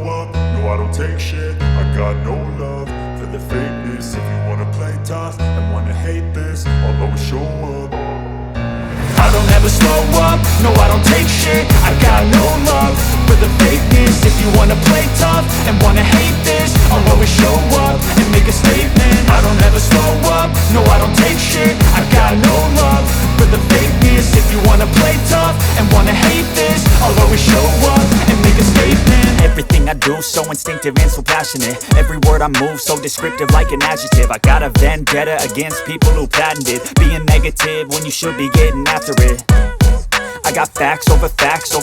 up, no I don't take shit. I got no love for the fakeness. If you wanna play tough and wanna hate this, I'll always show up. I don't ever slow up, no I don't take shit. I got no love for the fakeness. If you wanna play tough and wanna hate this, I'll always show up and make a statement. I don't ever slow up, no I don't take shit. I got no love for the fakeness. If you wanna play tough and wanna hate this, I'll always show up and make a statement. Everything I do so instinctive and so passionate. Every word I move so descriptive like an adjective. I got a vendetta against people who patented being negative when you should be getting after it. I got facts over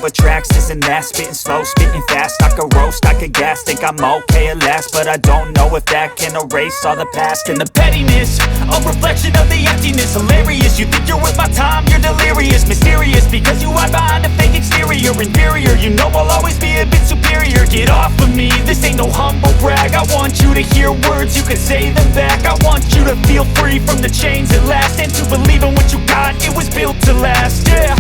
tracks, this and that. Spitting slow, spitting fast, I could roast, I could gas. Think I'm okay at last, but I don't know if that can erase all the past. And the pettiness, a reflection of the emptiness. Hilarious, you think you're worth my time, you're delirious. Mysterious, because you hide behind a fake exterior. Inferior, you know I'll always be a bit superior. Get off of me, this ain't no humble brag. I want you to hear words, you can say them back. I want you to feel free from the chains at last, and to believe in what you got, it was built to last, yeah.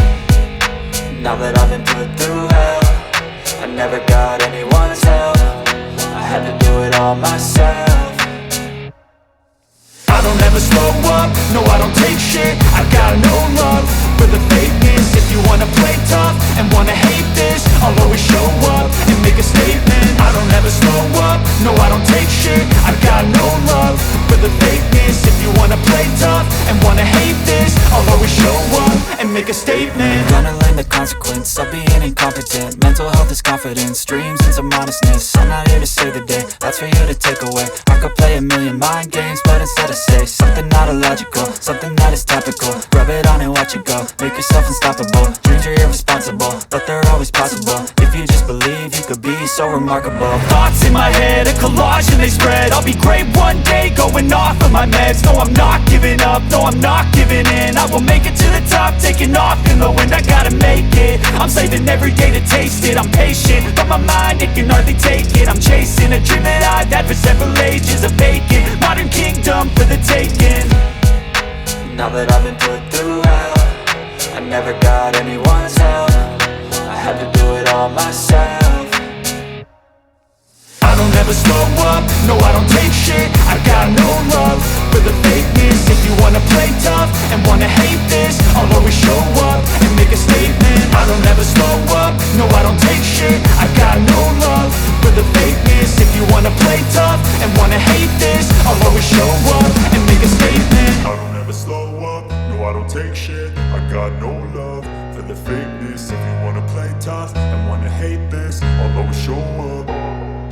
Now that I've been put through hell, I never got anyone's help. I had to do it all myself. I don't ever slow up, no I don't take shit. I got no love for the fakeness. If you wanna play tough and wanna hate this, I'll always show up and make a statement. I don't ever slow up, no I don't take shit. I got no love for the fakeness. If you wanna play tough and wanna hate this, I'll always show up and make a statement. Gonna learn the consequence of being incompetent. Mental health is confidence, dreams and some honestness. I'm not here to save the day, that's for you to take away. I could play a million mind games, but instead I say something not illogical, something that is topical. Rub it on and watch it go, make yourself unstoppable. Dreams are irresponsible, but they're always possible. If you just believe, you could be so remarkable. Thoughts in my head, a collage and they spread. I'll be great one day, going off of my meds. No, I'm not giving up, no, I'm not giving in. I will make it to the top, taking off in the wind. I gotta make it, I'm saving every day to taste it. I'm patient, but my mind, it can hardly take it. I'm chasing a dream that I've had for several ages. A vacant, modern kingdom for the taking. Now that I've been put through hell, I never got anyone's help. I had to do it all myself. I don't ever slow up, no I don't take shit. I got no love for the fakeness. If you wanna play tough and wanna hate this, I'll always show up and make a statement. I don't ever slow up, no I don't take shit. I got no love for the fakeness. If you wanna play tough and wanna hate this, I'll always show up and make a statement. I don't ever slow up, no I don't take shit. I got no love